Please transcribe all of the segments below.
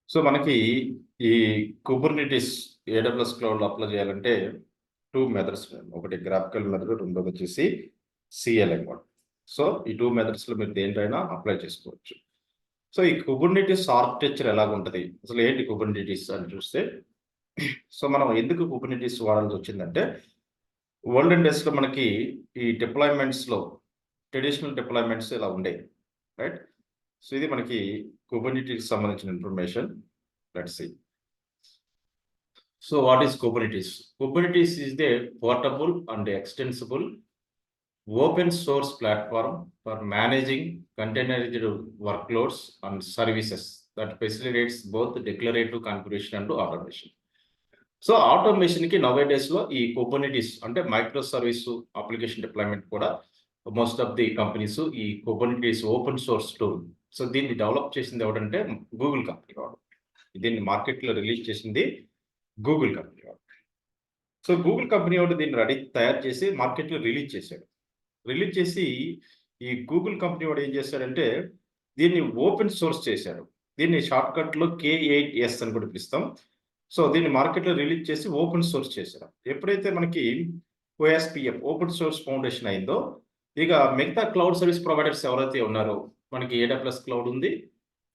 So మనకి ఈ కుబర్నిటిస్ AWS క్లౌడ్లో apply చేయాలంటే 2 మెథడ్స్. ఒకటి గ్రాఫికల్ మెథడ్, రెండోది వచ్చేసి సిఎల్ఎం మోడ్. సో ఈ 2 మెథడ్స్లో మీరు దేంట్లైనా అప్లై చేసుకోవచ్చు. సో ఈ కుబర్నిటిస్ ఆర్కిటెక్చర్ ఎలాగుంటది, అసలు ఏంటి కుబర్నిటిస్ అని చూస్తే, సో మనం ఎందుకు కుబర్నిటిస్ వాడాల్సి వచ్చిందంటే, ఓల్డెన్ డేస్లో మనకి ఈ డిప్లాయ్మెంట్స్లో ట్రెడిషనల్ డిప్లాయ్మెంట్స్ ఇలా ఉండేవి, రైట్? సో ఇది మనకి కుబర్నిటిస్ సంబంధించిన information. Let's see. So what is Kubernetes? Kubernetes is the portable and extensible open source platform for managing containerized workloads and services that facilitates both declarative configuration and automation. So ఆటోమేషన్కి నవేడేస్లో ఈ Kubernetes అంటే micro service application deployment కూడా most of the companies ఈ Kubernetes open source tool. So దీన్ని డెవలప్ చేసింది ఎవరంటే గూగుల్ కంపెనీ వాడు. దీన్ని మార్కెట్లో రిలీజ్ చేసింది గూగుల్ కంపెనీ వాడు. సో గూగుల్ కంపెనీ వాడు దీన్ని తయారు చేసి మార్కెట్లో రిలీజ్ చేశాడు. రిలీజ్ చేసి ఈ గూగుల్ కంపెనీ వాడు ఏం చేశాడంటే దీన్ని ఓపెన్ సోర్స్ చేశాడు. దీన్ని షార్ట్కట్లో K8S అని కూడా పిలుస్తాం. సో దీన్ని మార్కెట్లో రిలీజ్ చేసి ఓపెన్ సోర్స్ చేశారు. ఎప్పుడైతే మనకి OSPF ఓపెన్ సోర్స్ ఫౌండేషన్ అయిందో, ఇక మిగతా క్లౌడ్ సర్వీస్ ప్రొవైడర్స్ ఎవరైతే ఉన్నారో, మనకి AWS క్లౌడ్ ఉంది,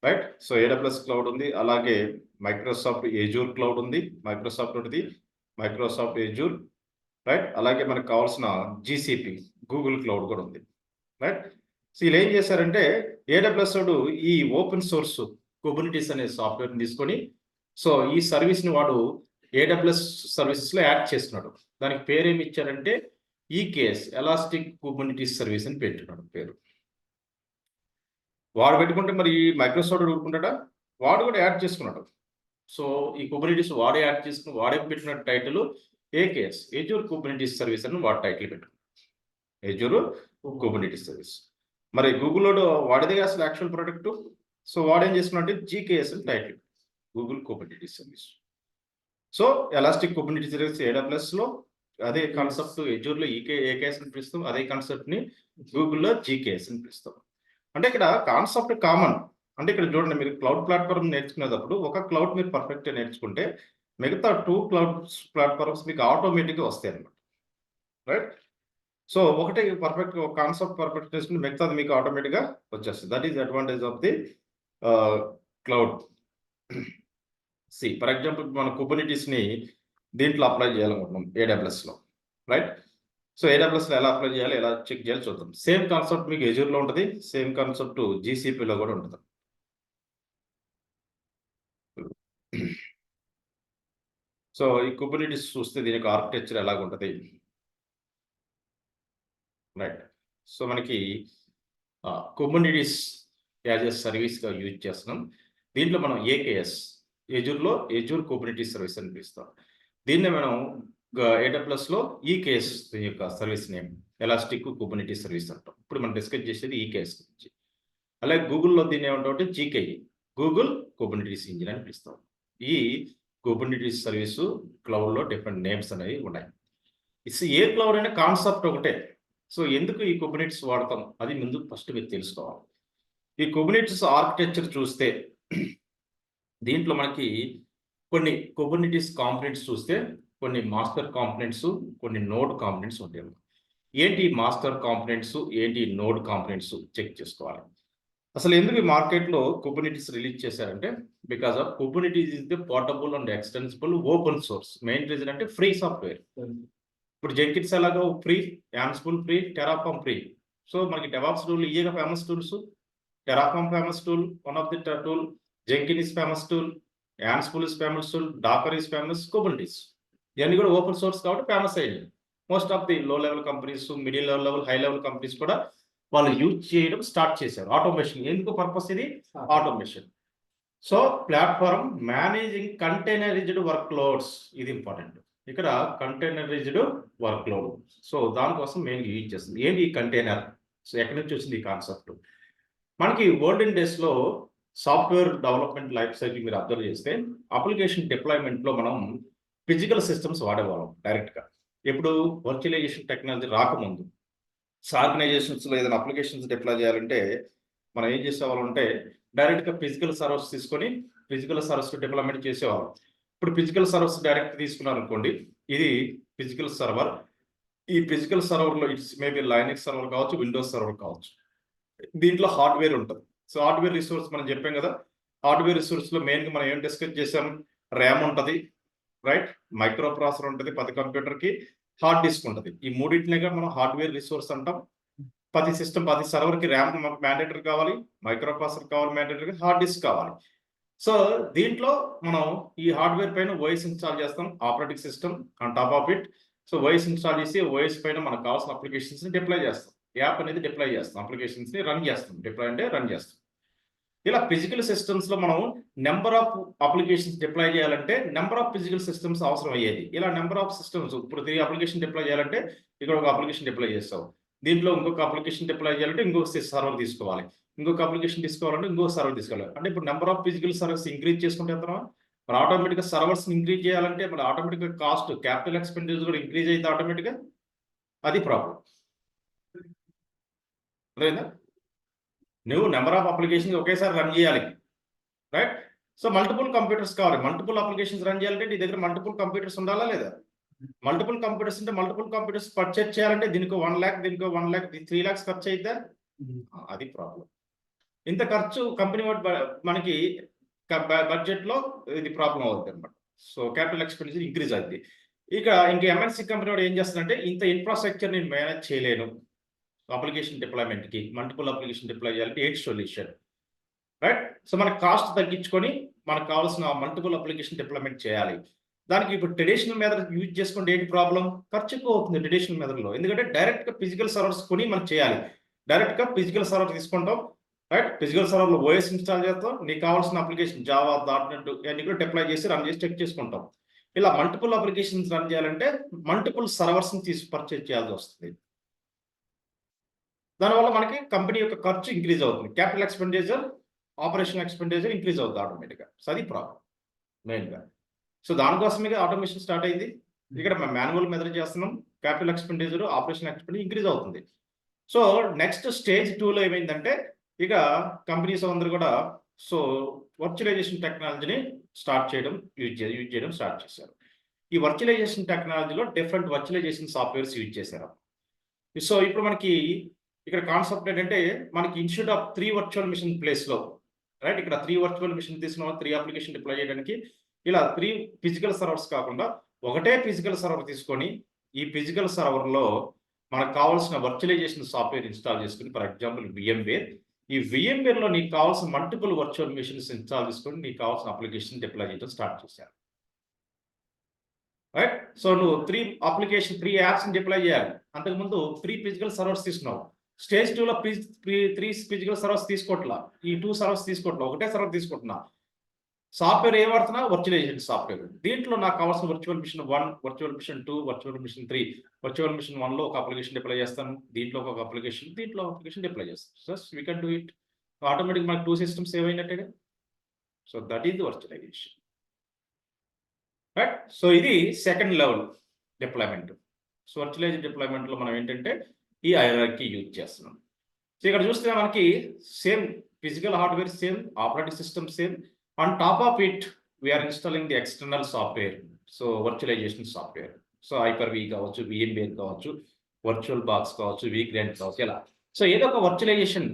రైట్? సో AWS క్లౌడ్ ఉంది, అలాగే మైక్రోసాఫ్ట్ ఎజూర్ క్లౌడ్ ఉంది, మైక్రోసాఫ్ట్ ఎజూర్, రైట్? అలాగే మనకు కావాల్సిన GCP గూగుల్ క్లౌడ్ కూడా ఉంది, రైట్? సో వీళ్ళు ఏం చేశారంటే AWS వాడు ఈ ఓపెన్ సోర్స్ కుబర్నిటిస్ అనే సాఫ్ట్వేర్ని తీసుకొని, సో ఈ సర్వీస్ని వాడు AWS సర్వీసెస్లో యాడ్ చేస్తున్నాడు. దానికి పేరు ఏమి ఇచ్చారంటే EKS ఎలాస్టిక్ కుబర్నిటిస్ సర్వీస్ అని పెట్టున్నాడు పేరు. వాడు పెట్టుకుంటే మరి మైక్రోసాఫ్ట్ పెట్టుకుంటాడా? వాడు కూడా యాడ్ చేసుకున్నాడు. సో ఈ కుబర్నిటిస్ వాడే యాడ్ చేసుకుని వాడే పెట్టిన టైటిల్ AKS ఎజూర్ కుబర్నిటిస్ సర్వీస్ అని వాడు టైటిల్ పెట్టుకున్నాడు, ఎజూర్ కుబర్నిటిస్ సర్వీస్. మరి గూగుల్లో వాడిదే అసలు యాక్చువల్ ప్రొడక్ట్. సో వాడేం చేసుకున్నట్టు GKS అని title, Google Kubernetes service. So elastic Kubernetes service AWSలో అదే కాన్సెప్ట్, ఎజూర్లో AKS అని పిలుస్తాం, అదే కాన్సెప్ట్ని గూగుల్లో GKS అని పిలుస్తాం. అంటే ఇక్కడ కాన్సెప్ట్ కామన్. అంటే ఇక్కడ చూడండి, మీరు క్లౌడ్ ప్లాట్ఫామ్ నేర్చుకునేటప్పుడు ఒక క్లౌడ్ మీరు పర్ఫెక్ట్గా నేర్చుకుంటే మిగతా 2 క్లౌడ్ ప్లాట్ఫామ్స్ మీకు ఆటోమేటిక్గా వస్తాయి అన్నమాట, రైట్? సో ఒకటే పర్ఫెక్ట్ కాన్సెప్ట్ పర్ఫెక్ట్ నేర్చుకుంటే మిగతాది మీకు ఆటోమేటిక్గా వచ్చేస్తుంది. That is advantage of the cloud. See for example మన కుబర్నిటిస్ని దీంట్లో అప్లై చేయాలనుకుంటున్నాం AWSలో, రైట్? సో AWSలో ఎలా అప్లై చేయాలి, ఎలా చెక్ చేయాలి చూద్దాం. సేమ్ కాన్సెప్ట్ మీకు ఎజూర్లో ఉంటుంది, సేమ్ కాన్సెప్ట్ GCPలో కూడా ఉంటుంది. సో ఈ కుబర్నిటిస్ చూస్తే దీనికి ఆర్కిటెక్చర్ ఎలాగుంటుంది, రైట్? సో మనకి కుబర్నిటిస్ యాజ్ ఎ సర్వీస్గా యూజ్ చేస్తున్నాం. దీంట్లో మనం AKS ఎజూర్లో ఎజూర్ కుబర్నిటిస్ సర్వీస్ అని పిలుస్తాం. దీన్ని మనం AWSలో EKS యొక్క service name elastic Kubernetes service అంటాం. ఇప్పుడు మనం డిస్కస్ చేసేది EKS గురించి. అలాగే గూగుల్లో దీన్ని ఏమంటామంటే GKE గూగుల్ కుబర్నిటిస్ ఇంజిన్ అని పిలుస్తాం. ఈ కుబర్నిటిస్ సర్వీసు క్లౌడ్లో డిఫరెంట్ నేమ్స్ అనేవి ఉన్నాయి. ఏ క్లౌడ్ అయినా కాన్సెప్ట్ ఒకటే. సో ఎందుకు ఈ కుబర్నిటిస్ వాడతాం అది ముందు ఫస్ట్ మీరు తెలుసుకోవాలి. ఈ కుబర్నిటిస్ ఆర్కిటెక్చర్ చూస్తే దీంట్లో మనకి కొన్ని కుబర్నిటిస్ కాంపోనెంట్స్ చూస్తే కొన్ని మాస్టర్ కాంపోనెంట్స్, కొన్ని నోడ్ కాంపోనెంట్స్ ఉంటాయి. ఏంటి మాస్టర్ కాంపోనెంట్స్, ఏంటి నోడ్ కాంపోనెంట్స్ చెక్ చేసుకోవాలి. అసలు ఎందుకు ఈ మార్కెట్లో కుబర్నిటిస్ రిలీజ్ చేశారంటే because of Kubernetes is the portable and extensible open source. Main reason అంటే ఫ్రీ సాఫ్ట్వేర్. ఇప్పుడు జెంకిన్స్ ఎలాగో free, Ansible free, Terraform free. So మనకి డెవాప్స్ టూల్ ఇయ్యగా famous tools. Terraform famous tool, one of the tool. Jenkin is famous tool, Ansible is famous tool, Dakar is famous, కుబర్నిటిస్ ఇవన్నీ కూడా open source కాబట్టి famous అయ్యాయి. Most of the లో level companies, middle level, high level companies కూడా వాళ్ళు use చేయడం start చేశారు. Automation ఎందుకు పర్పస్ ఇది automation. So platform managing containerized workloads, ఇది ఇంపార్టెంట్. ఇక్కడ కంటైనరైజ్డ్ వర్క్ లోడ్, సో దానికోసం మెయిన్ యూజ్ చేస్తుంది. ఏంటి ఈ కంటైనర్? సో ఎక్కడి నుంచి వచ్చింది ఈ కాన్సెప్ట్? మనకి ఓల్డెన్ డేస్లో సాఫ్ట్వేర్ డెవలప్మెంట్ లైఫ్ సైకిల్ మీరు అబ్జర్వ్ చేస్తే అప్లికేషన్ డిప్లాయ్మెంట్లో మనం ఫిజికల్ సిస్టమ్స్ వాడేవాళ్ళం డైరెక్ట్గా. ఇప్పుడు వర్చువలైజేషన్ టెక్నాలజీ రాకముందు ఆర్గనైజేషన్స్లో ఏదైనా అప్లికేషన్స్ డిప్లాయ్ చేయాలంటే మనం ఏం చేసేవాళ్ళం అంటే డైరెక్ట్గా ఫిజికల్ సర్వర్స్ తీసుకొని ఫిజికల్ సర్వర్స్ డిప్లాయ్మెంట్ చేసేవాళ్ళం. ఇప్పుడు ఫిజికల్ సర్వర్స్ డైరెక్ట్ తీసుకున్నారు అనుకోండి, ఇది ఫిజికల్ సర్వర్. ఈ ఫిజికల్ సర్వర్లో ఇట్స్ మేబీ లైనక్స్ సర్వర్ కావచ్చు, విండోస్ సర్వర్ కావచ్చు. దీంట్లో హార్డ్వేర్ ఉంటుంది. సో హార్డ్వేర్ రిసోర్స్ మనం చెప్పాం కదా, హార్డ్వేర్ రిసోర్స్లో మెయిన్గా మనం ఏం డిస్కస్ చేసాం, ర్యామ్ ఉంటుంది, రైట్, మైక్రో ప్రాసెసర్ ఉంటుంది ప్రతి కంప్యూటర్కి, హార్డ్ డిస్క్ ఉంటుంది. ఈ మూడింటినిగా మనం హార్డ్వేర్ రిసోర్స్ అంటాం. ప్రతి సిస్టమ్ ప్రతి సర్వర్కి ర్యామ్ మ్యాండేటరీ కావాలి, మైక్రో ప్రాసెసర్ కావాలి మ్యాండేటరీ, హార్డ్ డిస్క్ కావాలి. సో దీంట్లో మనం ఈ హార్డ్వేర్ పైన ఓఎస్ ఇన్స్టాల్ చేస్తాం, operating system on top of it. So OS install చేసి ఓఎస్ పైన మనకు కావాల్సిన అప్లికేషన్స్ ని డిప్లాయ్ చేస్తాం, యాప్ అనేది డిప్లాయ్ చేస్తాం, అప్లికేషన్స్ ని రన్ చేస్తాం. డిప్లాయ్ అంటే రన్ చేస్తాం. ఇలా ఫిజికల్ సిస్టమ్స్ లో మనం నెంబర్ ఆఫ్ అప్లికేషన్స్ డిప్లాయ్ చేయాలంటే నెంబర్ ఆఫ్ ఫిజికల్ సిస్టమ్స్ అవసరం అయ్యేది. ఇలా నెంబర్ ఆఫ్ సిస్టమ్స్, ఇప్పుడు 3 అప్లికేషన్ డిప్లాయ్ చేయాలంటే ఇక్కడ ఒక అప్లికేషన్ డిప్లాయ్ చేస్తాం, దీంట్లో ఇంకొక అప్లికేషన్ డిప్లాయ్ చేయాలంటే ఇంకొక సర్వర్ తీసుకోవాలి, ఇంకొక అప్లికేషన్ తీసుకోవాలంటే ఇంకొక సర్వర్ తీసుకోవాలి. అంటే ఇప్పుడు number of physical servers increase చేసుకుంటే మరి ఆటోమేటిక్గా సర్వర్స్ ఇంక్రీజ్ చేయాలంటే మరి ఆటోమేటిక్గా కాస్ట్, క్యాపిటల్ ఎక్స్పెండిచర్ కూడా ఇంక్రీజ్ అయితే ఆటోమేటిక్గా అది ప్రాబ్లం. అదేనా, నువ్వు నెంబర్ ఆఫ్ అప్లికేషన్స్ ఒకేసారి రన్ చేయాలి, రైట్. సో మల్టిపుల్ కంప్యూటర్స్ కావాలి, మల్టిపుల్ అప్లికేషన్స్ రన్ చేయాలంటే నీ దగ్గర మల్టిపుల్ కంప్యూటర్స్ ఉండాలా లేదా? మల్టిపుల్ కంప్యూటర్స్ అంటే మల్టిపుల్ కంప్యూటర్స్ పర్చేజ్ చేయాలంటే దీనికి 1 lakh, దీనికి 1 lakh, 3 lakhs ఖర్చు అయిద్దా? అది ప్రాబ్లం. ఇంత ఖర్చు కంపెనీ మనకి బడ్జెట్ లో ఇది ప్రాబ్లం అవుతుంది అనమాట. సో క్యాపిటల్ ఎక్స్పెండిచర్ ఇంక్రీజ్ అవుతుంది. ఇంకా ఎంఎన్సీ కంపెనీ వాడు ఏం చేస్తాడంటే ఇంత ఇన్ఫ్రాస్ట్రక్చర్ నేను మేనేజ్ చేయలేను, అప్లికేషన్ డిప్లాయ్మెంట్కి మల్టిపుల్ అప్లికేషన్ డిప్లాయ్ చేయాలంటే ఎయిట్ సొల్యూషన్, రైట్. సో మనకు కాస్ట్ తగ్గించుకొని మనకు కావాల్సిన మల్టిపుల్ అప్లికేషన్ డిప్లాయ్మెంట్ చేయాలి. దానికి ఇప్పుడు ట్రెడిషనల్ మెథడ్ యూజ్ చేసుకుంటే ఏంటి ప్రాబ్లం, ఖర్చు ఎక్కువ అవుతుంది ట్రెడిషనల్ మెథడ్లో. ఎందుకంటే డైరెక్ట్గా ఫిజికల్ సర్వర్స్ కొని మనం చేయాలి, డైరెక్ట్గా ఫిజికల్ సర్వర్ తీసుకుంటాం, రైట్. ఫిజికల్ సర్వర్లో ఓఎస్ ఇన్స్టాల్ చేస్తాం, నీకు కావాల్సిన అప్లికేషన్ జావా, .NET ఇవన్నీ కూడా డిప్లాయ్ చేసి రన్ చేసి చెక్ చేసుకుంటాం. ఇలా మల్టిపుల్ అప్లికేషన్స్ రన్ చేయాలంటే మల్టిపుల్ సర్వర్స్ని పర్చేజ్ చేయాల్సి వస్తుంది. దానివల్ల మనకి కంపెనీ యొక్క ఖర్చు ఇంక్రీజ్ అవుతుంది, capital expenditure, operation expenditure increase అవుతుంది ఆటోమేటిక్గా. సో అది ప్రాబ్లం మెయిన్గా. సో దానికోసమే ఆటోమేషన్ స్టార్ట్ అయింది. ఇక్కడ మేము మాన్యువల్ మెథడ్ చేస్తున్నాం, capital expenditure, operation expenditure increase అవుతుంది. సో నెక్స్ట్ స్టేజ్ 2లో ఏమైందంటే ఇక కంపెనీస్ అందరూ కూడా సో వర్చువలైజేషన్ టెక్నాలజీని యూజ్ చేయడం స్టార్ట్ చేశారు. ఈ వర్చువలైజేషన్ టెక్నాలజీలో డిఫరెంట్ వర్చువలైజేషన్ సాఫ్ట్వేర్స్ యూజ్ చేశారు. సో ఇప్పుడు మనకి ఇక్కడ కాన్సెప్ట్ ఏంటంటే మనకి ఇన్స్టిట్యూట్ ఆఫ్ 3 వర్చువల్ మిషన్ ప్లేస్లో, రైట్, ఇక్కడ 3 వర్చువల్ మిషన్ తీసుకున్న 3 అప్లికేషన్ డిప్లాయ్ చేయడానికి ఇలా 3 ఫిజికల్ సర్వర్స్ కాకుండా ఒకటే ఫిజికల్ సర్వర్ తీసుకొని ఈ ఫిజికల్ సర్వర్లో మనకు కావాల్సిన వర్చువలైజేషన్ సాఫ్ట్వేర్ ఇన్స్టాల్ చేసుకుని, ఫర్ ఎగ్జాంపుల్ VMware, ఈ VMwareలో నీకు కావాల్సిన మల్టిపుల్ వర్చువల్ మిషన్స్ ఇన్స్టాల్ చేసుకొని నీకు కావాల్సిన అప్లికేషన్ డిప్లాయ్ చేయడం స్టార్ట్ చేశారు, రైట్. సో నువ్వు 3 యాప్స్ డిప్లాయ్ చేయాలి. అంతకుముందు 3 ఫిజికల్ సర్వర్స్ తీసుకున్నావు. స్టేజ్ 2లో 3 ఫిజికల్ సర్వర్స్ తీసుకోవట్లా, ఈ 2 సర్వర్స్ తీసుకోవట్లా, ఒకటే సర్వర్ తీసుకుంటున్నా. సాఫ్ట్వేర్ ఏ వాడుతున్నా, వర్చువలైజేషన్ సాఫ్ట్వేర్. దీంట్లో నాకు కావాల్సిన virtual machine 1, virtual machine 2, virtual machine 3. Virtual machine 1లో ఒక అప్లికేషన్ డిప్లాయ్ చేస్తాను, దీంట్లో ఒక అప్లికేషన్, దీంట్లో అప్లికేషన్ డిప్లాయ్ చేస్తాను. Just we can do it. Automatic మనకు 2 సిస్టమ్స్ సేవ్ అయినట్టుగా. So that is the virtualization, right. So ఇది second level deployment. So virtualized డిప్లాయ్మెంట్లో మనం ఏంటంటే ఈ హైరార్కీ యూజ్ చేస్తున్నాం. సో ఇక్కడ చూస్తే మనకి same physical hardware same, operating system same, on top of it we are installing the external software. So virtualisation software, so Hyper-V కావచ్చు, VMware కావచ్చు, వర్చువల్ బాక్స్ కావచ్చు, vGrant కావచ్చు, ఇలా. సో ఏదో ఒక వర్చువలైజేషన్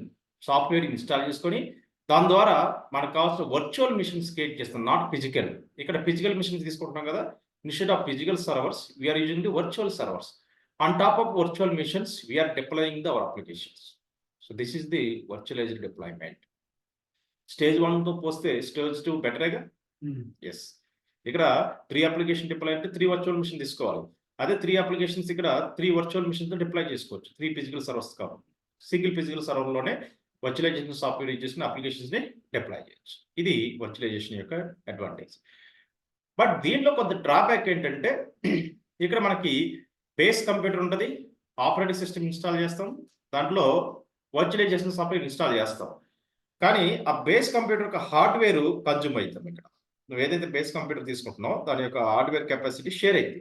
సాఫ్ట్వేర్ ఇన్స్టాల్ చేసుకొని దాని ద్వారా మనకు కావాల్సిన వర్చువల్ మిషన్స్ క్రియేట్ చేస్తాం, నాట్ ఫిజికల్. ఇక్కడ ఫిజికల్ మిషన్స్ తీసుకుంటున్నాం కదా, instead of physical servers we are using the virtual servers. On top of virtual machines, we are deploying our applications. So this is the virtualized deployment. Stage 1 to post stage 2 better ega? Yes. ఇక్కడ 3 application deploy అంటే 3 virtual machine తీసుకోవాలి. అదే 3 applications ఇక్కడ 3 virtual machines deploy చేసుకోవచ్చు, 3 physical servers కావాలి. Single physical సర్వర్లోనే virtualization software use చేసిన applications ని డిప్లాయ్ చేయొచ్చు. ఇది వర్చువలైజేషన్ యొక్క అడ్వాంటేజ్. బట్ దీంట్లో కొంత డ్రాబ్యాక్ ఏంటంటే ఇక్కడ మనకి బేస్ కంప్యూటర్ ఉంటుంది, ఆపరేటింగ్ సిస్టమ్ ఇన్స్టాల్ చేస్తాం, దాంట్లో వర్చువలైజేషన్ సాఫ్ట్వేర్ ఇన్స్టాల్ చేస్తాం. కానీ ఆ బేస్ కంప్యూటర్ యొక్క హార్డ్వేర్ కన్జ్యూమ్ అవుతాం. ఇక్కడ నువ్వు ఏదైతే బేస్ కంప్యూటర్ తీసుకుంటున్నావు దాని యొక్క హార్డ్వేర్ కెపాసిటీ షేర్ అయింది.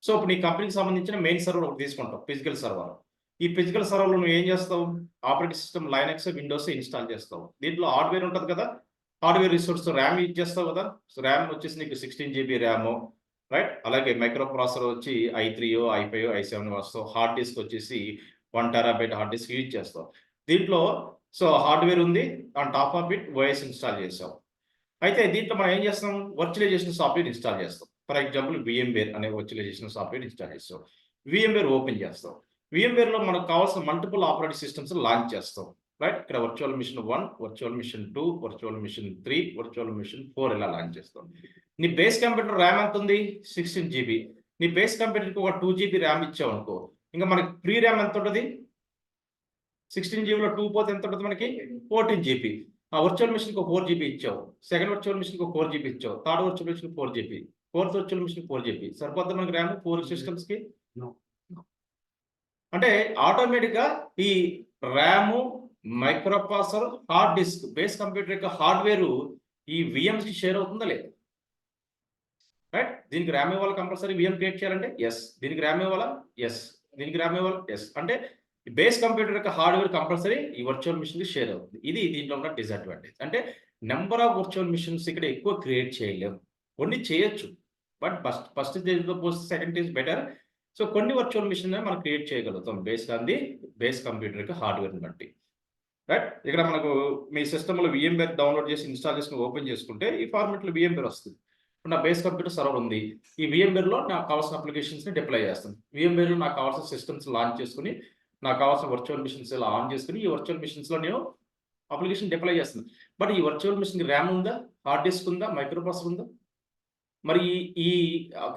సో ఇప్పుడు నీ కంపెనీకి సంబంధించిన మెయిన్ సర్వర్ ఒకటి తీసుకుంటాం, ఫిజికల్ సర్వర్. ఈ ఫిజికల్ సర్వర్లో నువ్వు ఏం చేస్తావు? Operating system Linux, Windows install చేస్తావు. దీంట్లో హార్డ్వేర్ ఉంటుంది కదా, హార్డ్వేర్ రిసోర్స్ ర్యామ్ యూజ్ చేస్తావు కదా. సో ర్యామ్ వచ్చేసి నీకు 16 GB ర్యామ్, రైట్. అలాగే మైక్రో ప్రాసెసర్ వచ్చి i3, i5, i7 వస్తావు. హార్డ్ డిస్క్ వచ్చేసి 1 TB హార్డ్ డిస్క్ యూజ్ చేస్తావు. దీంట్లో సో హార్డ్వేర్ ఉంది, on top of it OS install చేసావు. అయితే దీంట్లో మనం ఏం చేస్తాం? వర్చువలైజేషన్ సాఫ్ట్వేర్ ఇన్స్టాల్ చేస్తాం. ఫర్ ఎగ్జాంపుల్ VMware అనే వర్చువలైజేషన్ సాఫ్ట్వేర్ ఇన్స్టాల్ చేస్తాం. VMware ఓపెన్ చేస్తాం. VMwareలో మనకు కావాల్సిన మల్టిపుల్ ఆపరేటింగ్ సిస్టమ్స్ లాంచ్ చేస్తాం, రైట్. ఇక్కడ virtual machine 1, virtual machine 2, virtual machine 3, virtual machine 4 ఇలా లాంచ్ చేస్తాం. నీ బేస్ కంప్యూటర్ ర్యామ్ ఎంత ఉంది? 16 GB. నీ బేస్ కంప్యూటర్కి ఒక 2 GB ర్యామ్ ఇచ్చావు అనుకో, ఇంకా మనకి ప్రీ ర్యామ్ ఎంత ఉంటుంది? 16 GBలో 2 పోతే ఎంత ఉంటుంది మనకి? 14 GB. ఆ వర్చువల్ మిషన్కి ఒక 4 GB ఇచ్చావు, సెకండ్ వర్చువల్ మిషన్కి ఒక 4 GB ఇచ్చావు, third virtual machine 4 GB, fourth virtual machine 4 GB. సరిపోద్ది మనకి ర్యామ్ 4 సిస్టమ్స్కి? అంటే ఆటోమేటిక్గా ఈ RAM, micro processor, hard disc, base computer యొక్క హార్డ్వేర్ ఈ VMs కి షేర్ అవుతుందా లేదా? రైట్. దీనికి ర్యామ్ ఇవ్వాలి కంపల్సరీ, VM క్రియేట్ చేయాలంటే ఎస్. దీనికి ర్యామ్ ఇవ్వాలా? ఎస్. దీనికి ర్యామ్ ఇవ్వాలి? ఎస్. అంటే బేస్ కంప్యూటర్ యొక్క హార్డ్వేర్ కంపల్సరీ ఈ వర్చువల్ మిషన్ కి షేర్ అవుతుంది. ఇది దీంట్లో ఉన్న డిసడ్వాంటేజ్. అంటే నెంబర్ ఆఫ్ వర్చువల్ మిషన్స్ ఇక్కడ ఎక్కువ క్రియేట్ చేయలేము. కొన్ని చేయొచ్చు, బట్ ఫస్ట్ స్టేజ్లో post second stage better. So కొన్ని వర్చువల్ మిషన్ మనం క్రియేట్ చేయగలుగుతాం based on the base computer యొక్క హార్డ్వేర్ని బట్టి, రైట్. ఇక్కడ మనకు మీ సిస్టంలో VMware డౌన్లోడ్ చేసి ఇన్స్టాల్ చేసుకుని ఓపెన్ చేసుకుంటే ఈ ఫార్మెట్లో VMware వస్తుంది. ఇప్పుడు నా బేస్ కంప్యూటర్ సర్వర్ ఉంది, ఈ VMwareలో నాకు కావాల్సిన అప్లికేషన్స్ని డిప్లాయ్ చేస్తాను. VMwareలో నాకు కావాల్సిన సిస్టమ్స్ లాంచ్ చేసుకుని, నాకు కావాల్సిన వర్చువల్ మిషన్స్ ఇలా ఆన్ చేసుకుని ఈ వర్చువల్ మిషన్స్లో నేను అప్లికేషన్ డిప్లాయ్ చేస్తాను. బట్ ఈ వర్చువల్ మిషన్కి ర్యామ్ ఉందా, హార్డ్ డిస్క్ ఉందా, మైక్రో ప్రాసెసర్ ఉందా? మరి ఈ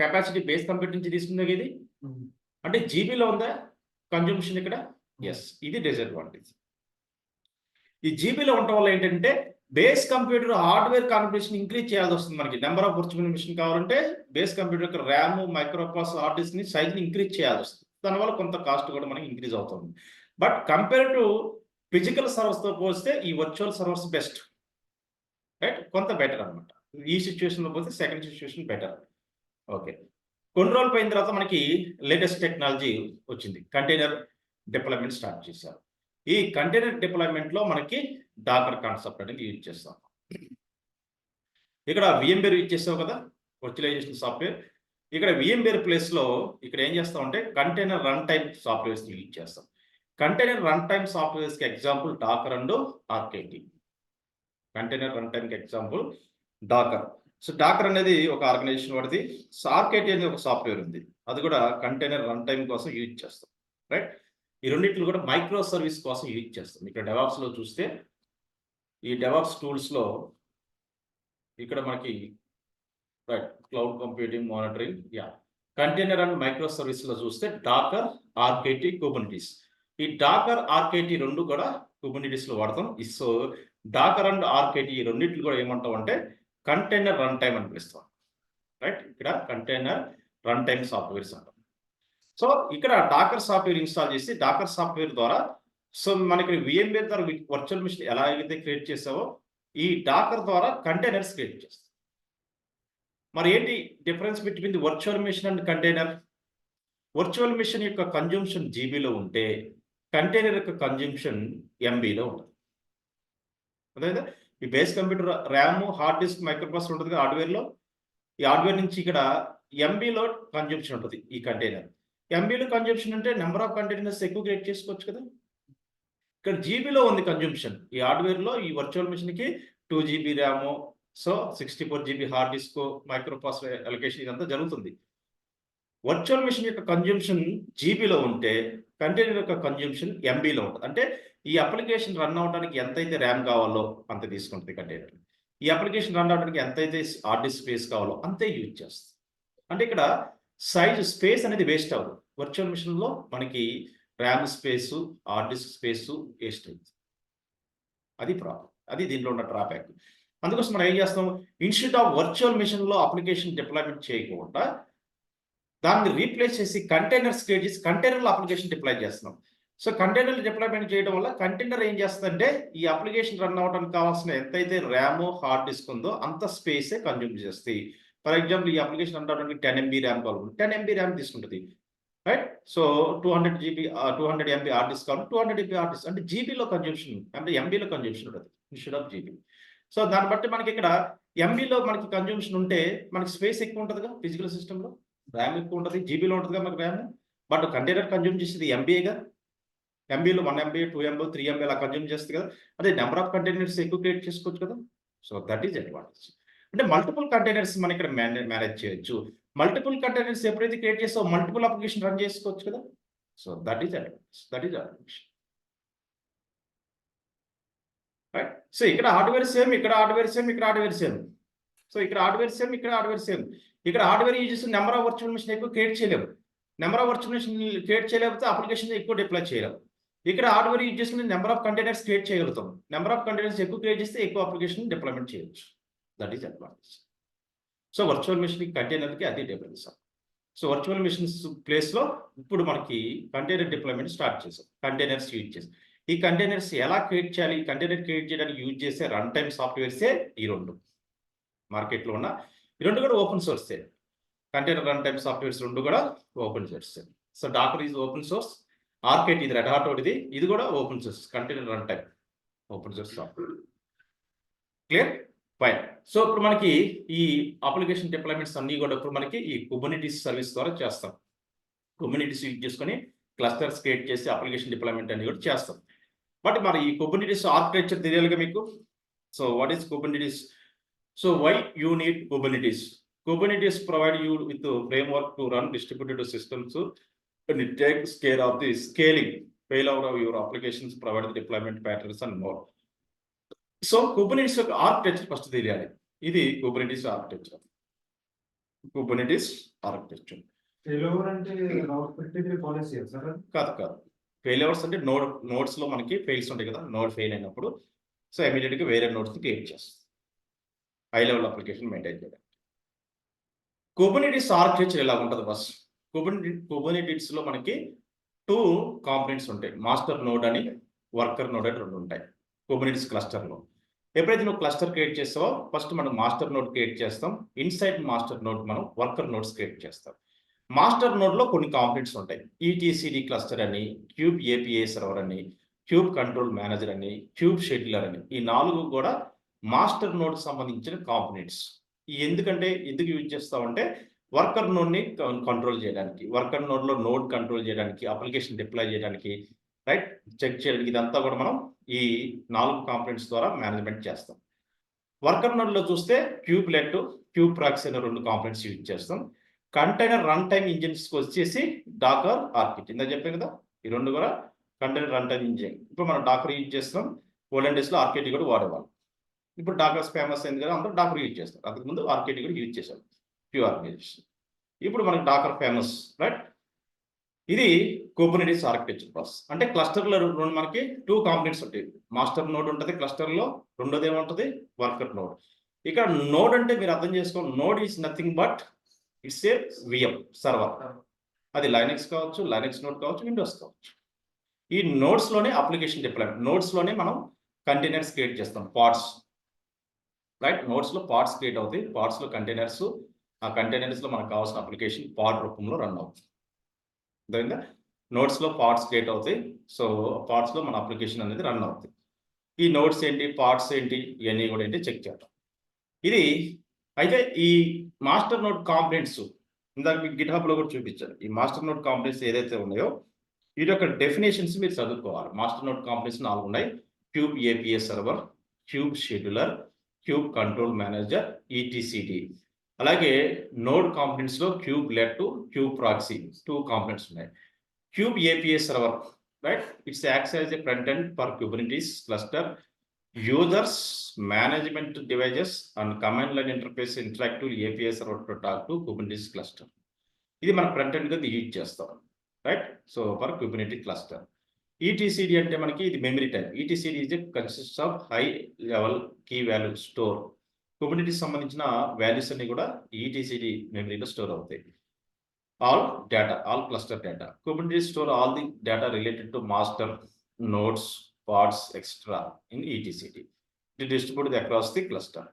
కెపాసిటీ బేస్ కంప్యూటర్ నుంచి తీసుకుందా ఇది? అంటే జీబీలో ఉందా కన్జంప్షన్ ఇక్కడ? ఎస్. ఇది డిసడ్వాంటేజ్. ఈ జీబీలో ఉండటం వల్ల ఏంటంటే base computer hardware configuration increase చేయాల్సి వస్తుంది. మనకి నెంబర్ ఆఫ్ వర్చువల్ మిషన్ కావాలంటే బేస్ కంప్యూటర్ యొక్క RAM, micro processor, hard disc ని సైజ్ని ఇంక్రీజ్ చేయాల్సి వస్తుంది. దానివల్ల కొంత కాస్ట్ కూడా మనకి ఇంక్రీజ్ అవుతుంది. బట్ కంపేర్ టు ఫిజికల్ సర్వర్స్తో పోస్తే ఈ వర్చువల్ సర్వర్స్ బెస్ట్, రైట్. కొంత బెటర్ అనమాట. ఈ సిచ్యువేషన్లో పోతే సెకండ్ సిచ్యువేషన్ బెటర్. ఓకే. కొన్ని రోజులు పోయిన తర్వాత మనకి లేటెస్ట్ టెక్నాలజీ వచ్చింది, కంటైనర్ డిప్లాయ్మెంట్ స్టార్ట్ చేశారు. ఈ కంటైనర్ డిప్లాయ్మెంట్లో మనకి డాకర్ కాన్సెప్ట్ అనేది యూజ్ చేస్తాం. ఇక్కడ VMware యూజ్ చేస్తాం కదా, వర్చువలైజేషన్ సాఫ్ట్వేర్. ఇక్కడ VMware ప్లేస్లో ఇక్కడ ఏం చేస్తామంటే container runtime softwares use చేస్తాం. కంటైనర్ రన్ టైమ్ సాఫ్ట్వేర్స్కి example Docker and RKT. Container runtime example Docker. So Docker అనేది ఒక ఆర్గనైజేషన్ వాడిది. RKT అనేది ఒక సాఫ్ట్వేర్ ఉంది, అది కూడా కంటైనర్ రన్ టైమ్ కోసం యూజ్ చేస్తాం, రైట్. ఈ రెండింటిని కూడా మైక్రో సర్వీస్ కోసం యూజ్ చేస్తాం. ఇక్కడ డెవాప్స్లో చూస్తే ఈ డెవాప్స్ టూల్స్లో ఇక్కడ మనకి right cloud computing, monitoring, container and micro సర్వీస్లో చూస్తే డాకర్, RKT, కుబర్నెటిస్. ఈ డాకర్, RKT రెండు కూడా కుబర్నెటిస్లో వాడతాం. సో డాకర్ అండ్ RKT ఈ రెండింటిని కూడా ఏమంటాం అంటే కంటైనర్ రన్ టైమ్ అని పిలుస్తాం, రైట్. ఇక్కడ కంటైనర్ రన్ టైమ్ సాఫ్ట్వేర్స్ అంటాం. సో ఇక్కడ డాకర్ సాఫ్ట్వేర్ ఇన్స్టాల్ చేసి డాకర్ సాఫ్ట్వేర్ ద్వారా సో మనకి VMware ద్వారా వర్చువల్ మిషన్ ఎలా అయితే క్రియేట్ చేసావో ఈ డాకర్ ద్వారా కంటైనర్స్ క్రియేట్ చేస్తాం. మరి ఏంటి difference between the virtual machine and container? Virtual machine యొక్క కన్జంప్షన్ జీబీలో ఉంటే కంటైనర్ యొక్క కన్జంప్షన్ MBలో ఉంటుంది. అదేవిధంగా ఈ base computer RAM, hard disk, micro processor ఉంటుంది కదా హార్డ్వేర్లో. ఈ హార్డ్వేర్ నుంచి ఇక్కడ MBలో కన్జంప్షన్ ఉంటుంది ఈ కంటైనర్. MBలో కన్జంప్షన్ అంటే నెంబర్ ఆఫ్ కంటైనర్స్ ఎక్కువ క్రియేట్ చేసుకోవచ్చు కదా. ఇక్కడ జీబీలో ఉంది కన్జంప్షన్. ఈ హార్డ్వేర్లో ఈ వర్చువల్ మిషన్కి 2 GB RAM, so 64 GB hard disk, micro processor allocation ఇదంతా జరుగుతుంది. వర్చువల్ మిషన్ యొక్క కన్జంప్షన్ జీబీలో ఉంటే కంటైనర్ యొక్క కన్జంప్షన్ MBలో ఉంటుంది. అంటే ఈ అప్లికేషన్ రన్ అవడానికి ఎంతైతే ర్యామ్ కావాలో అంత తీసుకుంటుంది కంటైనర్. ఈ అప్లికేషన్ రన్ అవడానికి ఎంతైతే హార్డ్ డిస్క్ స్పేస్ కావాలో అంతే యూజ్ చేస్తుంది. అంటే ఇక్కడ స్పేస్ అనేది వేస్ట్ అవ్వదు. వర్చువల్ మిషన్లో మనకి RAM space, hard disk space waste అవుతుంది. అది ప్రాబ్లం, అది దీంట్లో ఉన్న డ్రాబ్యాక్. అందుకోసం మనం ఏం చేస్తాం, ఇన్స్టెడ్ ఆఫ్ వర్చువల్ మిషన్లో అప్లికేషన్ డిప్లాయ్మెంట్ చేయకుండా దాన్ని రీప్లేస్ చేసి కంటైనర్స్ క్రియేట్ చేసి కంటైనర్లో అప్లికేషన్ డిప్లాయ్ చేస్తున్నాం. సో కంటైనర్లు డిప్లాయ్మెంట్ చేయడం వల్ల కంటైనర్ ఏం చేస్తుందంటే ఈ అప్లికేషన్ రన్ అవ్వడానికి కావాల్సిన ఎంతైతే ర్యామ్, హార్డ్ డిస్క్ ఉందో అంత స్పేసే కన్జ్యూమ్ చేస్తాయి. ఫర్ ఎగ్జాంపుల్ ఈ అప్లికేషన్ రన్ అవ్వడానికి 10 MB ర్యామ్ కావాలి, 10 MB ర్యామ్ తీసుకుంటుంది. Right. So 200 GB 200 MB hard disk కావాలి, 200 ఎంబీ హార్డ్ డిస్క్ అంటే జీబీలో కన్జంప్షన్ అంటే ఎంబీలో కన్జంప్షన్ ఉంటుంది ఇన్స్టెడ్ ఆఫ్ జీబీ. సో దాన్ని బట్టి మనకి ఇక్కడ ఎంబీలో మనకి కన్జంప్షన్ ఉంటే మనకి స్పేస్ ఎక్కువ ఉంటుందిగా ఫిజికల్ సిస్టంలో, ర్యామ్ ఎక్కువ ఉంటుంది, జీబీలో ఉంటుందిగా మనకి ర్యామ్. బట్ కంటైనర్ కన్జ్యూమ్ చేసేది ఎంబీఏగా, ఎంబీలో 1 ఎంబీ 2 ఎంబీ 3 ఎంబీ అలా కన్జ్యూమ్ చేస్తుంది కదా. అదే నెంబర్ ఆఫ్ కంటైనర్స్ ఎక్కువ క్రియేట్ చేసుకోవచ్చు కదా. So that is advantage. అంటే మల్టిపుల్ కంటైనర్స్ మనం ఇక్కడ మేనేజ్ చేయొచ్చు. మల్టిపుల్ కంటైనర్స్ ఎప్పుడైతే క్రియేట్ చేస్తావో మల్టిపుల్ అప్లికేషన్ రన్ చేసుకోవచ్చు కదా. So that is advantage, that is advantage. Right. So ఇక్కడ హార్డ్వేర్ సేమ్, ఇక్కడ హార్డ్వేర్ సేమ్, ఇక్కడ హార్డ్వేర్ సేమ్. సో ఇక్కడ హార్డ్వేర్ సేమ్, ఇక్కడ హార్డ్వేర్ సేమ్. ఇక్కడ హార్డ్వేర్ యూజ్ చేసి నెంబర్ ఆఫ్ వర్చువల్ మిషన్ ఎక్కువ క్రియేట్ చేయలేము. Number of virtual machine create చేయలేకపోతే అప్లికేషన్ ఎక్కువ డిప్లాయ్ చేయలేము. ఇక్కడ హార్డ్వేర్ యూజ్ చేసుకుని నెంబర్ ఆఫ్ కంటైనర్స్ క్రియేట్ చేయగలుగుతాం. నెంబర్ ఆఫ్ కంటైనర్స్ ఎక్కువ క్రియేట్ చేస్తే ఎక్కువ అప్లికేషన్ డిప్లాయ్మెంట్ చేయొచ్చు. That is advantage. So virtual machine కంటైనర్కి అది డిఫరెన్స్. సో వర్చువల్ మిషన్స్ ప్లేస్లో ఇప్పుడు మనకి కంటైనర్ డిప్లాయ్మెంట్ స్టార్ట్ చేసాం, కంటైనర్స్ యూజ్ చేసాం. ఈ కంటైనర్స్ ఎలా క్రియేట్ చేయాలి, కంటైనర్ క్రియేట్ చేయడానికి యూజ్ చేసే రన్ టైమ్ సాఫ్ట్వేర్సే ఈ రెండు. మార్కెట్లో ఉన్న ఈ రెండు కూడా ఓపెన్ సోర్సే. కంటైనర్ రన్ టైమ్ సాఫ్ట్వేర్స్ రెండు కూడా open source. So Docker is open source, rocket ఇది రెడ్ హాట్ ఒకటిది, ఇది కూడా open source container runtime open source software. Clear fine. So ఇప్పుడు మనకి ఈ అప్లికేషన్ డిప్లాయ్మెంట్స్ అన్ని కూడా ఇప్పుడు మనకి ఈ కుబర్నెటిస్ సర్వీస్ ద్వారా చేస్తాం. కుబర్నెటిస్ యూజ్ చేసుకొని క్లస్టర్స్ క్రియేట్ చేసి అప్లికేషన్ డిప్లాయ్మెంట్ అన్ని కూడా చేస్తాం. బట్ మరి ఈ కుబర్నెటిస్ ఆర్కిటెక్చర్ తెలియాలిగా మీకు. So what is Kubernetes? So why you need Kubernetes? Kubernetes provide you with the framework to run distributed systems and it takes care of the scaling, failover of your applications, provide the deployment patterns and more. So Kubernetes architecture first తెలియాలి. ఇది Kubernetes architecture. Kubernetes architecture. Failover అంటే route పెట్టేది follow చేయాలి sir? కాదు. Failures అంటే nodes లో మనకి fails ఉంటాయి కదా. నోడ్ ఫెయిల్ అయినప్పుడు సో ఇమీడియట్ గా వేరే నోడ్స్ క్రియేట్ చేస్తాం హై లెవెల్ అప్లికేషన్ మెయింటైన్ చేయడానికి. కుబర్నెటిస్ ఆర్కిటెక్చర్ ఎలా ఉంటుంది బస్? కుబర్నెటిస్ లో మనకి 2 కాంపోనెంట్స్ ఉంటాయి, మాస్టర్ నోడ్ అని వర్కర్ నోడ్ అని 2 ఉంటాయి కుబర్నెటిస్ క్లస్టర్ లో. ఎప్పుడైతే నువ్వు క్లస్టర్ క్రియేట్ చేస్తావో ఫస్ట్ మనం మాస్టర్ నోడ్ క్రియేట్ చేస్తాం, ఇన్సైడ్ మాస్టర్ నోడ్ మనం వర్కర్ నోడ్స్ క్రియేట్ చేస్తాం. మాస్టర్ నోడ్ లో కొన్ని కాంపోనెంట్స్ ఉంటాయి, ఈటీసీడీ క్లస్టర్ అని, క్యూబ్ ఏపీఐ సర్వర్ అని, క్యూబ్ కంట్రోల్ మేనేజర్ అని, క్యూబ్ షెడ్యూలర్ అని. ఈ 4 కూడా మాస్టర్ నోడ్ సంబంధించిన కాంపోనెంట్స్. ఎందుకంటే ఎందుకు యూజ్ చేస్తామంటే వర్కర్ నోడ్ని కంట్రోల్ చేయడానికి, వర్కర్ నోడ్లో నోడ్ కంట్రోల్ చేయడానికి, అప్లికేషన్ డిప్లాయ్ చేయడానికి, రైట్, చెక్ చేయడానికి, ఇదంతా కూడా మనం ఈ 4 కాంపోనెంట్స్ ద్వారా మేనేజ్మెంట్ చేస్తాం. వర్కర్ నోడ్లో చూస్తే క్యూబ్ లెట్, క్యూబ్ ప్రాక్సీ అనే 2 కాంపోనెంట్స్ యూజ్ చేస్తాం. కంటైనర్ రన్ టైమ్ ఇంజిన్స్కి వచ్చేసి డాకర్ ఆర్కిట్, ఇందా చెప్పాను కదా, ఈ 2 కూడా కంటైనర్ రన్ టైమ్ ఇంజిన్. ఇప్పుడు మనం డాకర్ యూజ్ చేస్తాం, ఓల్డెన్ డేస్లో ఆర్కిట్ కూడా వాడేవాళ్ళం. ఇప్పుడు డాకర్ ఫేమస్ అయింది కదా, అందరూ డాకర్ యూజ్ చేస్తారు. అంతకుముందు ఆర్కేటీ కూడా యూజ్ చేశారు ఫ్యూ ఆర్గనైజేషన్. ఇప్పుడు మనకి డాకర్ ఫేమస్, రైట్. ఇది కుబర్నెటిస్ ఆర్కిటెక్చర్ ప్రాసెస్. అంటే క్లస్టర్లో మనకి 2 కాంపోనెంట్స్ ఉంటాయి, మాస్టర్ నోడ్ ఉంటుంది క్లస్టర్లో, రెండోది ఏముంటుంది వర్కర్ నోడ్. ఇక్కడ నోడ్ అంటే మీరు అర్థం చేసుకోండి, node is nothing but it's a VM server. అది లైనక్స్ కావచ్చు, లైనక్స్ నోడ్ కావచ్చు, విండోస్ కావచ్చు. ఈ నోడ్స్లోనే అప్లికేషన్ డిప్లాయ్మెంట్, నోడ్స్లోనే మనం కంటైనర్స్ క్రియేట్ చేస్తాం, పాడ్స్, రైట్. నోడ్స్లో పార్ట్స్ క్రియేట్ అవుతాయి, పార్ట్స్లో కంటైనర్స్, ఆ కంటైనర్స్లో మనకు కావాల్సిన అప్లికేషన్ పార్ట్ రూపంలో రన్ అవుతుంది. అర్థమైందా? నోడ్స్లో పార్ట్స్ క్రియేట్ అవుతాయి, సో పార్ట్స్లో మన అప్లికేషన్ అనేది రన్ అవుతుంది. ఈ నోడ్స్ ఏంటి, పార్ట్స్ ఏంటి, ఇవన్నీ కూడా ఏంటి చెక్ చేద్దాం. ఇది అయితే ఈ మాస్టర్ నోడ్ కాంపోనెంట్స్ ఇందాక మీకు గిట్హబ్లో కూడా చూపించాను. ఈ మాస్టర్ నోడ్ కాంపోనెంట్స్ ఏదైతే ఉన్నాయో వీటి యొక్క డెఫినేషన్స్ మీరు చదువుకోవాలి. మాస్టర్ నోడ్ కాంపోనెంట్స్ 4 ఉన్నాయి, kube API server, kube scheduler, kube control manager, ETCD. అలాగే నోడ్ కాంపోనెంట్స్లో kubelet, kube proxy 2 components ఉన్నాయి. Kube API server, right, it's acts as a front end for Kubernetes cluster users, management devices and command line interface interactive API server to talk to Kubernetes cluster. ఇది మన front ఎండ్గా use చేస్తాం, right. So for Kubernetes cluster. ETCD అంటే మనకి ఇది memory type. ETCD is consist of high level key value store. Kubernetes సంబంధించిన values అన్ని కూడా ఈటీసీడీ మెమరీలో స్టోర్ అవుతాయి. All data, all cluster data. Kubernetes store all the data related to master nodes, pods, extra in ETCD. It distributed across the cluster.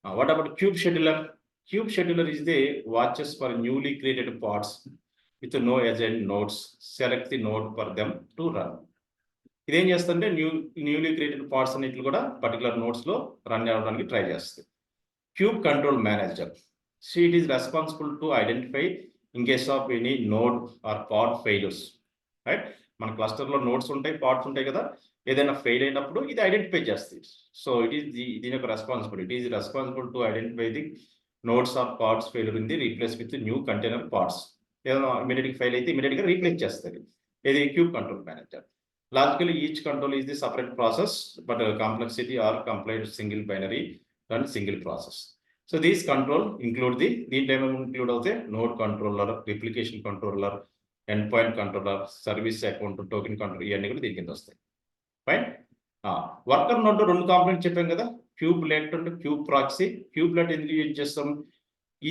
What about cube scheduler? Cube scheduler is the watches for newly created pods with no agent nodes. Select the node for them to run. ఇదేం చేస్తుంటే newly created pods అన్నిట్లు కూడా particular నోడ్స్లో run అవ్వడానికి try చేస్తుంది. Kube control manager. So it is responsible to identify in case of any node or pod failures. Right, మన క్లస్టర్లో nodes ఉంటాయి, పార్ట్స్ ఉంటాయి కదా, ఏదైనా ఫెయిల్ అయినప్పుడు ఇది ఐడెంటిఫై చేస్తుంది. సో ఇట్ ఈస్ దీని యొక్క responsible. It is responsible to identify the nodes or pods failure in the replace with new container pods. ఏదైనా ఇమీడియట్గా ఫెయిల్ అయితే ఇమీడియట్గా రీప్లేస్ చేస్తుంది. ఇది kube control manager. Logically, each control is the separate process, but complexity are compliant single binary and single process. So these control include the include also node controller, replication controller, endpoint controller, service account, token controller. ఇవన్నీ కూడా దీని కింద వస్తాయి. Fine. Worker node రెండు component చెప్పాం కదా, kubelet and kube proxy. Kubelet ఎందుకు use చేస్తాం?